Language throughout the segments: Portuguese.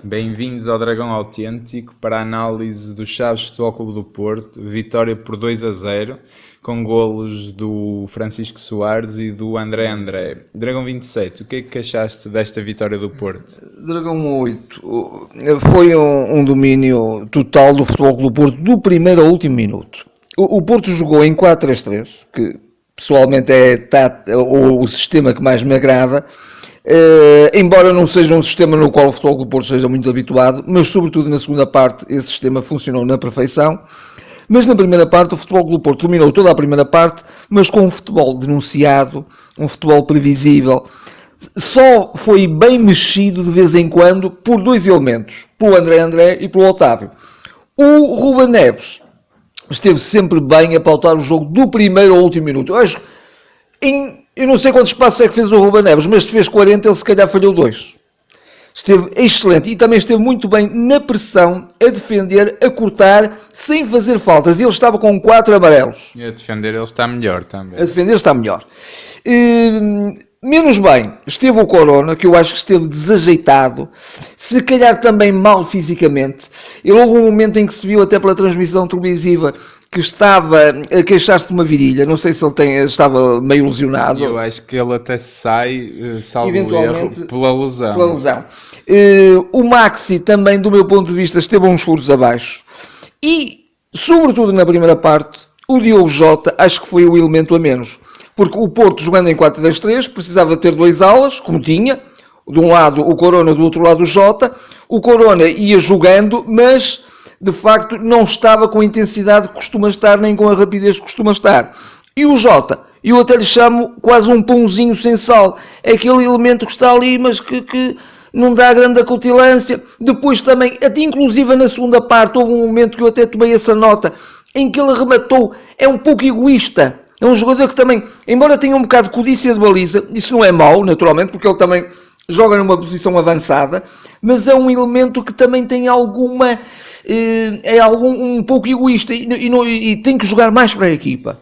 Bem-vindos ao Dragão Autêntico para a análise do Chaves Futebol Clube do Porto, vitória por 2-0, com golos do Francisco Soares e do André. Dragão 27, o que é que achaste desta vitória do Porto? Dragão 8, foi um domínio total do Futebol Clube do Porto, do primeiro ao último minuto. O Porto jogou em 4-3-3, que pessoalmente é o sistema que mais me agrada. Embora não seja um sistema no qual o Futebol do Porto seja muito habituado, mas sobretudo na segunda parte esse sistema funcionou na perfeição. Mas na primeira parte o Futebol do Porto dominou toda a primeira parte, mas com um futebol denunciado, um futebol previsível. Só foi bem mexido de vez em quando por dois elementos, pelo André e pelo Otávio. O Ruben Neves esteve sempre bem a pautar o jogo do primeiro ao último minuto. Eu não sei quantos passos é que fez o Ruben Neves, mas se fez 40, ele se calhar falhou 2. Esteve excelente e também esteve muito bem na pressão, a defender, a cortar, sem fazer faltas. Ele estava com 4 amarelos. E a defender ele está melhor também. A defender está melhor. Menos bem, esteve o Corona, que eu acho que esteve desajeitado, se calhar também mal fisicamente. Ele houve um momento em que se viu até pela transmissão televisiva que estava a queixar-se de uma virilha, não sei se ele estava meio lesionado. Eu acho que ele até sai, salvo erro, pela lesão. O Maxi também, do meu ponto de vista, esteve uns furos abaixo. E, sobretudo na primeira parte, o Diogo Jota acho que foi o elemento a menos. Porque o Porto, jogando em 4-3-3, precisava ter 2 alas, como tinha. De um lado o Corona, do outro lado o Jota. O Corona ia jogando, mas de facto não estava com a intensidade que costuma estar, nem com a rapidez que costuma estar. E o Jota, eu até lhe chamo quase um pãozinho sem sal. É aquele elemento que está ali, mas que não dá grande acutilância. Depois também, até inclusive na segunda parte, houve um momento que eu até tomei essa nota, em que ele arrematou, é um pouco egoísta. É um jogador que também, embora tenha um bocado de codícia de baliza, isso não é mau, naturalmente, porque ele também joga numa posição avançada, mas é um elemento que também tem um pouco egoísta e tem que jogar mais para a equipa.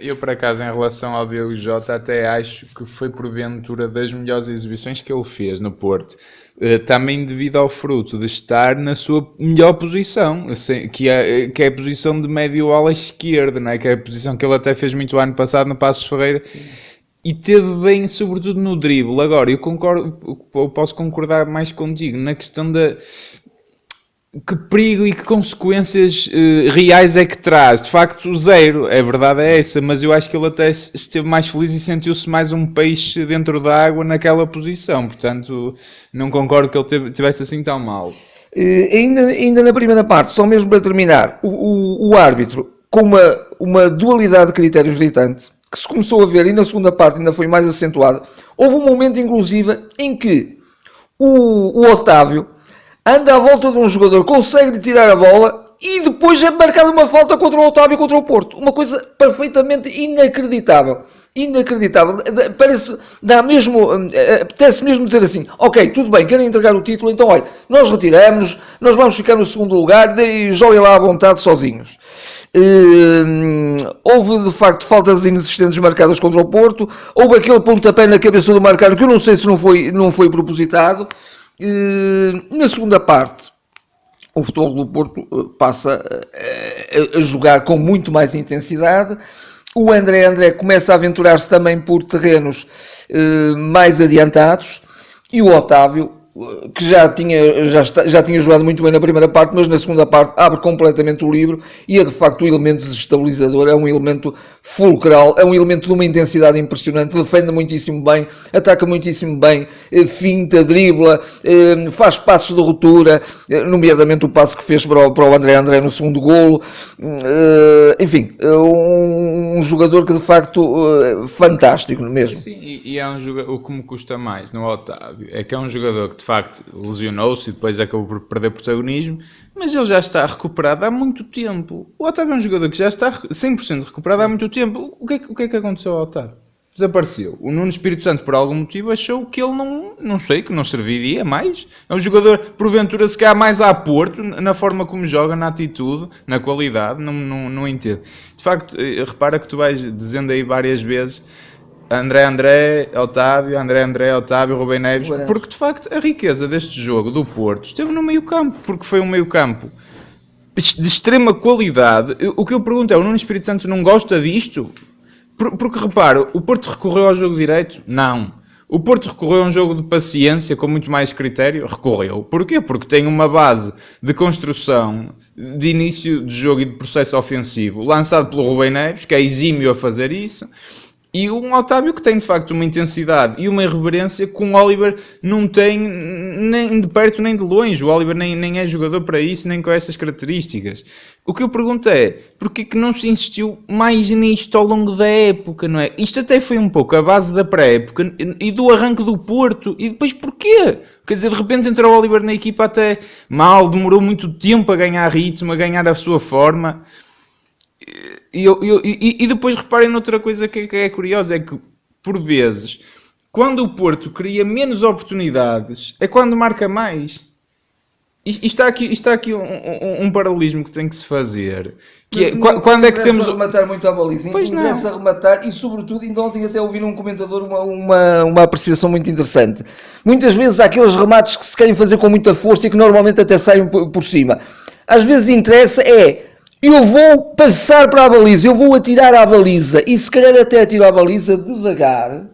Eu, por acaso, em relação ao Diogo Jota, até acho que foi porventura das melhores exibições que ele fez no Porto. Também devido ao fruto de estar na sua melhor posição, que é a posição de médio ala esquerda, não é? Que é a posição que ele até fez muito ano passado no Passos Ferreira. Sim. E teve bem, sobretudo no drible. Agora, eu posso concordar mais contigo na questão da... Que perigo e que consequências reais é que traz? De facto, 0, a verdade é essa, mas eu acho que ele até esteve mais feliz e sentiu-se mais um peixe dentro da água naquela posição, portanto, não concordo que ele tivesse assim tão mal. Ainda na primeira parte, só mesmo para terminar, o árbitro, com uma dualidade de critérios gritante, que se começou a ver, e na segunda parte ainda foi mais acentuada, houve um momento, inclusive, em que o Otávio anda à volta de um jogador, consegue tirar a bola e depois é marcada uma falta contra o Otávio e contra o Porto. Uma coisa perfeitamente inacreditável. Inacreditável. Apetece mesmo dizer assim, ok, tudo bem, querem entregar o título, então olha, nós retiramos, nós vamos ficar no segundo lugar e joguem lá à vontade sozinhos. Houve de facto faltas inexistentes marcadas contra o Porto, houve aquele pontapé na cabeça do Marcano que eu não sei se não foi propositado. Na segunda parte o Futebol do Porto passa a jogar com muito mais intensidade. O André começa a aventurar-se também por terrenos mais adiantados e o Otávio, que já tinha jogado muito bem na primeira parte, mas na segunda parte abre completamente o livro e é de facto um elemento desestabilizador, é um elemento fulcral, é um elemento de uma intensidade impressionante, defende muitíssimo bem, ataca muitíssimo bem, finta, dribla, faz passos de ruptura, nomeadamente o passo que fez para o André no segundo golo, enfim, um jogador que de facto fantástico mesmo. Sim, e é um jogador, o que me custa mais no Otávio é que é um jogador que de facto lesionou-se e depois acabou por perder protagonismo, mas ele já está recuperado há muito tempo. O Otávio é um jogador que já está 100% recuperado há muito tempo. O que é que aconteceu ao Otávio? Desapareceu. O Nuno Espírito Santo, por algum motivo, achou que ele que não serviria mais. É um jogador, porventura, se calhar mais a Porto, na forma como joga, na atitude, na qualidade, não entendo. De facto, repara que tu vais dizendo aí várias vezes André, Otávio, Rubem Neves, porque de facto a riqueza deste jogo do Porto esteve no meio campo, porque foi um meio campo de extrema qualidade. O que eu pergunto é, o Nuno Espírito Santo não gosta disto? Porque repara, o Porto recorreu ao jogo direito? Não. O Porto recorreu a um jogo de paciência com muito mais critério? Recorreu. Porquê? Porque tem uma base de construção, de início de jogo e de processo ofensivo lançado pelo Rubem Neves, que é exímio a fazer isso, e um Otávio que tem de facto uma intensidade e uma irreverência que o Oliver não tem nem de perto nem de longe. O Oliver nem é jogador para isso, nem com essas características. O que eu pergunto é, porquê que não se insistiu mais nisto ao longo da época, não é? Isto até foi um pouco a base da pré-época e do arranque do Porto. E depois porquê? Quer dizer, de repente entrou o Oliver na equipa até mal, demorou muito tempo a ganhar ritmo, a ganhar a sua forma. E depois reparem noutra coisa que é curiosa, é que por vezes, quando o Porto cria menos oportunidades, é quando marca mais. Está aqui um paralelismo que tem que se fazer. Que é, quando é que temos... rematar muito à baliza, pois interessa rematar, e sobretudo, ainda ontem até ouvi num comentador uma apreciação muito interessante. Muitas vezes há aqueles remates que se querem fazer com muita força e que normalmente até saem por cima. Às vezes interessa eu vou passar para a baliza, eu vou atirar à baliza, e se calhar até atiro à baliza devagar,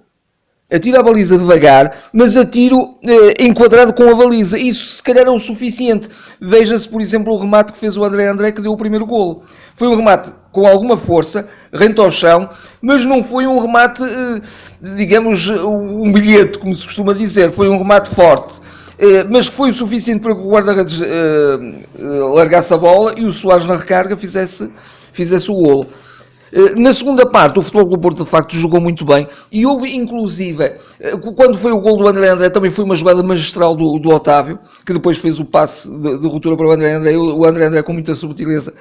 mas atiro enquadrado com a baliza. Isso se calhar é o suficiente. Veja-se, por exemplo, o remate que fez o André que deu o primeiro golo. Foi um remate com alguma força, rente ao chão, mas não foi um remate, digamos, um bilhete, como se costuma dizer. Foi um remate forte. Mas foi o suficiente para que o guarda-redes largasse a bola e o Soares na recarga fizesse o golo. Na segunda parte, o Futebol Clube Porto de facto jogou muito bem, e houve inclusive, quando foi o golo do André, também foi uma jogada magistral do Otávio, que depois fez o passe de ruptura para o André com muita subtileza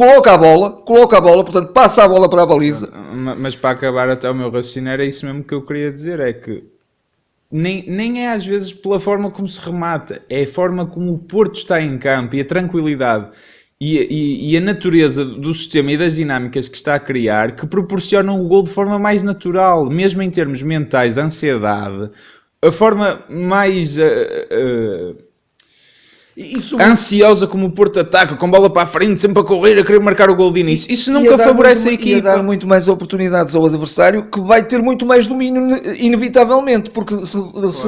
coloca a bola, portanto passa a bola para a baliza. Mas para acabar até o meu raciocínio, era isso mesmo que eu queria dizer, é que nem é às vezes pela forma como se remata, é a forma como o Porto está em campo e a tranquilidade e a natureza do sistema e das dinâmicas que está a criar que proporcionam o gol de forma mais natural, mesmo em termos mentais de ansiedade, a forma mais ansiosa como o Porto ataca, com bola para a frente, sempre a correr, a querer marcar o gol de início. Isso nunca favorece a equipa. E a dar muito mais oportunidades ao adversário, que vai ter muito mais domínio, inevitavelmente, porque se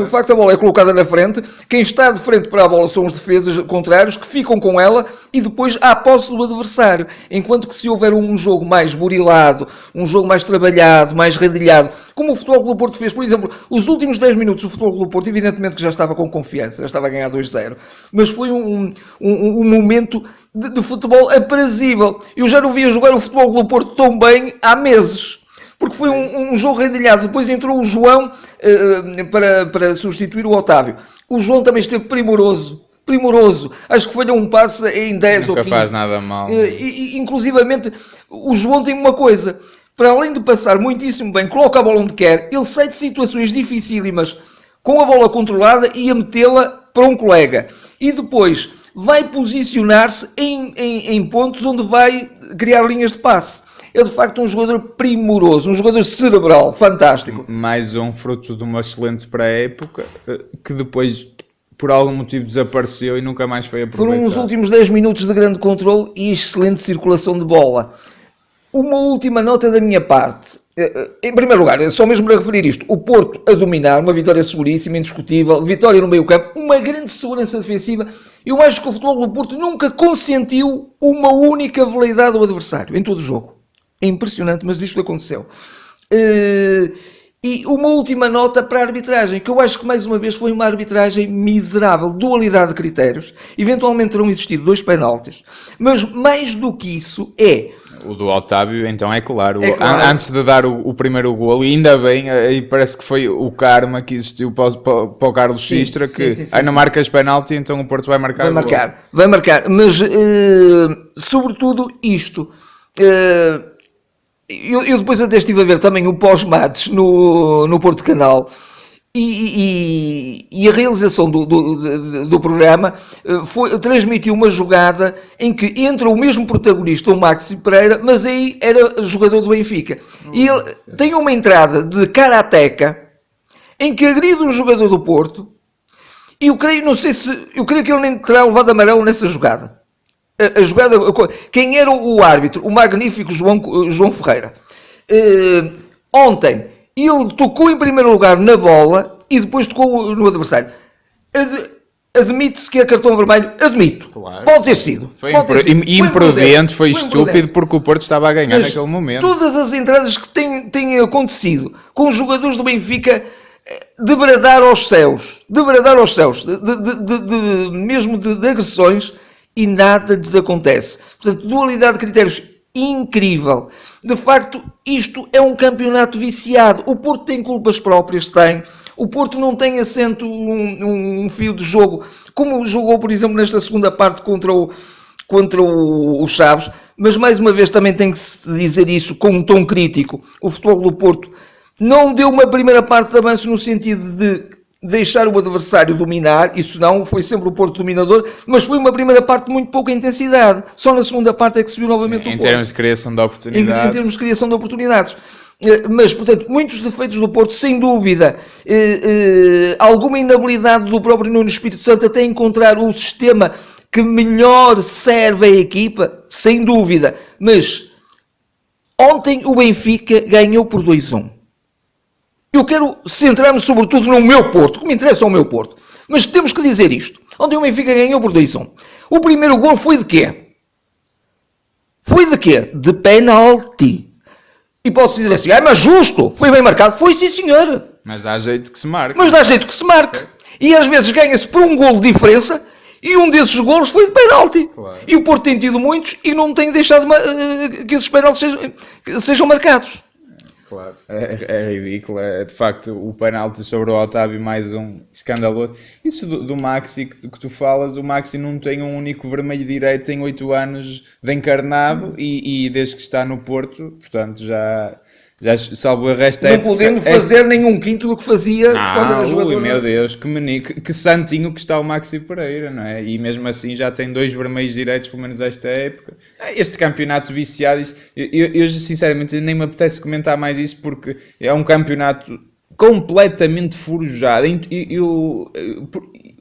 de facto a bola é colocada na frente, quem está de frente para a bola são os defesas contrários, que ficam com ela e depois há posse do adversário. Enquanto que se houver um jogo mais burilado, um jogo mais trabalhado, mais redilhado, como o Futebol Clube Porto fez, por exemplo, os últimos 10 minutos do Futebol Clube Porto, evidentemente que já estava com confiança, já estava a ganhar 2-0, mas foi um momento de futebol aprazível. Eu já não via jogar o Futebol Clube Porto tão bem há meses, porque foi um jogo rendilhado. Depois entrou o João para substituir o Otávio. O João também esteve primoroso. Acho que falhou um passe em 10 ou 15. Nunca faz nada mal. Inclusivamente, o João tem uma coisa: para além de passar muitíssimo bem, coloca a bola onde quer, ele sai de situações dificílimas com a bola controlada e a metê-la para um colega. E depois vai posicionar-se em pontos onde vai criar linhas de passe. É de facto um jogador primoroso, um jogador cerebral, fantástico. Mais um fruto de uma excelente pré-época que depois, por algum motivo, desapareceu e nunca mais foi aproveitado. Foram os últimos 10 minutos de grande controle e excelente circulação de bola. Uma última nota da minha parte. Em primeiro lugar, só mesmo para referir isto, o Porto a dominar, uma vitória seguríssima, indiscutível, vitória no meio campo, uma grande segurança defensiva. Eu acho que o Futebol do Porto nunca consentiu uma única veleidade ao adversário, em todo o jogo. É impressionante, mas isto aconteceu. E uma última nota para a arbitragem, que eu acho que mais uma vez foi uma arbitragem miserável, dualidade de critérios. Eventualmente terão existido 2 penaltis, mas mais do que isso o do Otávio, então é claro. Antes de dar o primeiro golo, e ainda bem, aí parece que foi o karma que existiu para o Carlos Xistra, não marcas penalti, então o Porto vai marcar. Vai marcar, mas sobretudo isto. Eu depois até estive a ver também o pós-match no Porto Canal, E a realização do programa transmitiu uma jogada em que entra o mesmo protagonista, o Maxi Pereira, mas aí era jogador do Benfica. E ele tem uma entrada de karateca em que agride um jogador do Porto, e eu creio que ele nem terá levado amarelo nessa jogada. A jogada, quem era o árbitro? O magnífico João Ferreira. Ontem ele tocou em primeiro lugar na bola e depois tocou no adversário. Admite-se que é cartão vermelho? Admito. Claro. Pode ter sido. Foi imprudente, foi estúpido, porque o Porto estava a ganhar naquele momento. Todas as entradas que têm acontecido com os jogadores do Benfica de bradar aos céus, mesmo de agressões, e nada lhes acontece. Portanto, dualidade de critérios incrível. De facto, isto é um campeonato viciado. O Porto tem culpas próprias, tem. O Porto não tem assento um fio de jogo, como jogou, por exemplo, nesta segunda parte contra o Chaves, mas mais uma vez também tem que se dizer isso com um tom crítico. O Futebol do Porto não deu uma primeira parte de avanço no sentido de deixar o adversário dominar, isso não, foi sempre o Porto dominador, mas foi uma primeira parte de muito pouca intensidade. Só na segunda parte é que se viu novamente o Porto. Em termos de criação de oportunidades. Em termos de criação de oportunidades. Mas, portanto, muitos defeitos do Porto, sem dúvida, alguma inabilidade do próprio Nuno Espírito Santo até encontrar o sistema que melhor serve a equipa, sem dúvida. Mas ontem o Benfica ganhou por 2-1. Eu quero centrar-me sobretudo no meu Porto, que me interessa o meu Porto. Mas temos que dizer isto. Ontem o Benfica ganhou por 2-1. O primeiro gol foi de quê? De penalti. E posso dizer assim, mas justo, foi bem marcado. Foi, sim, senhor. Mas dá jeito que se marque. E às vezes ganha-se por um golo de diferença, e um desses golos foi de penalti. Claro. E o Porto tem tido muitos e não tem deixado que esses penaltis sejam marcados. Claro, é ridículo. De facto, o penalti sobre o Otávio, mais um escandaloso. Isso do Maxi que tu falas, o Maxi não tem um único vermelho direito, tem 8 anos de encarnado e desde que está no Porto, portanto já salvo o resto. Não podemos fazer nenhum quinto do que fazia quando era jogador. Meu Deus, que santinho que está o Maxi Pereira, não é? E mesmo assim já tem 2 vermelhos direitos, pelo menos esta época. Este campeonato viciado, eu sinceramente nem me apetece comentar mais isso, porque é um campeonato completamente forjado.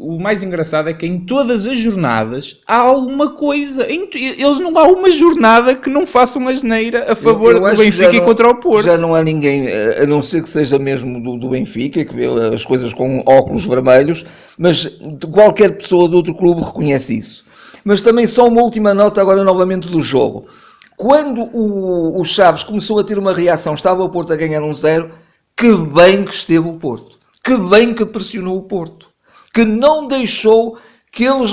O mais engraçado é que em todas as jornadas há alguma coisa. Eles não há uma jornada que não façam asneira a favor do Benfica e contra o Porto. Já não há ninguém, a não ser que seja mesmo do Benfica, que vê as coisas com óculos vermelhos, mas qualquer pessoa de outro clube reconhece isso. Mas também só uma última nota agora novamente do jogo. Quando o Chaves começou a ter uma reação, estava o Porto a ganhar 1-0, que bem que esteve o Porto. Que bem que pressionou o Porto. Que não deixou que eles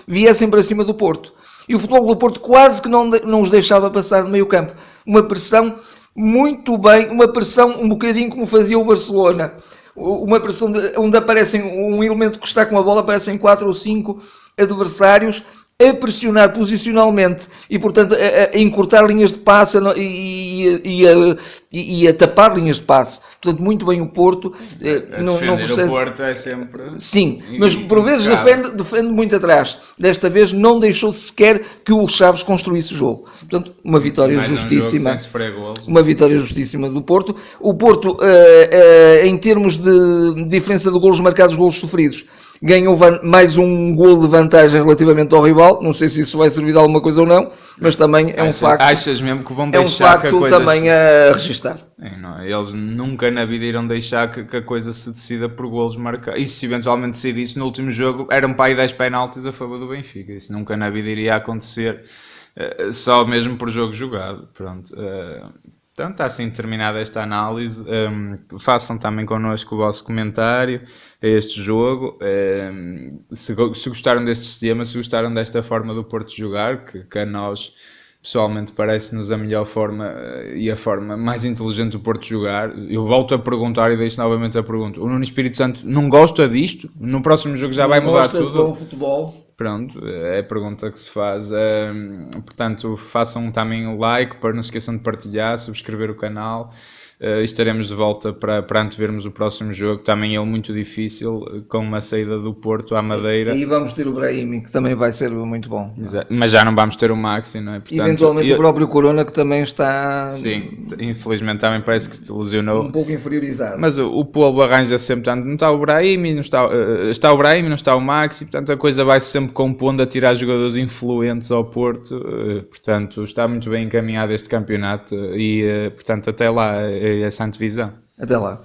viessem para cima do Porto. E o Futebol do Porto quase que não os deixava passar de meio campo. Uma pressão muito bem, uma pressão um bocadinho como fazia o Barcelona. Uma pressão onde aparecem um elemento que está com a bola, aparecem 4 ou 5 adversários a pressionar posicionalmente e, portanto, a encurtar linhas de passe e a tapar linhas de passe. Portanto, muito bem o Porto. O Porto é sempre... Sim, mas por vezes defende muito atrás. Desta vez não deixou sequer que o Chaves construísse o jogo. Portanto, uma vitória justíssima. Uma vitória justíssima do Porto. O Porto, em termos de diferença de golos marcados, golos sofridos, ganhou mais um golo de vantagem relativamente ao rival. Não sei se isso vai servir de alguma coisa ou não, mas também é um facto. Achas mesmo que vão deixar que a coisa... também a registar. Eles nunca na vida irão deixar que a coisa se decida por golos marcados. E se eventualmente decidisse no último jogo, eram para aí 10 penaltis a favor do Benfica. Isso nunca na vida iria acontecer, só mesmo por jogo jogado. Pronto. Então está assim terminada esta análise. Façam também connosco o vosso comentário a este jogo. Se gostaram deste sistema, se gostaram desta forma do Porto jogar, que a nós pessoalmente parece-nos a melhor forma e a forma mais inteligente do Porto jogar. Eu volto a perguntar e deixo novamente a pergunta. O Nuno Espírito Santo não gosta disto? No próximo jogo já vai mudar tudo? Gosta de bom futebol. Pronto, é a pergunta que se faz. Portanto, façam também o like, não se esqueçam de partilhar, subscrever o canal. Estaremos de volta para antevermos o próximo jogo, também ele muito difícil, com uma saída do Porto à Madeira. E vamos ter o Brahimi, que também vai ser muito bom. Mas já não vamos ter o Maxi, não é? Portanto, eventualmente o próprio Corona, que também está... Sim, infelizmente também parece que se lesionou. Um pouco inferiorizado. Mas o Polvo arranja sempre, portanto, não está o Brahimi, está o Brahimi, não está o Maxi, portanto a coisa vai sempre compondo a tirar jogadores influentes ao Porto, portanto está muito bem encaminhado este campeonato e, portanto, até lá, essa antevisão. Até lá.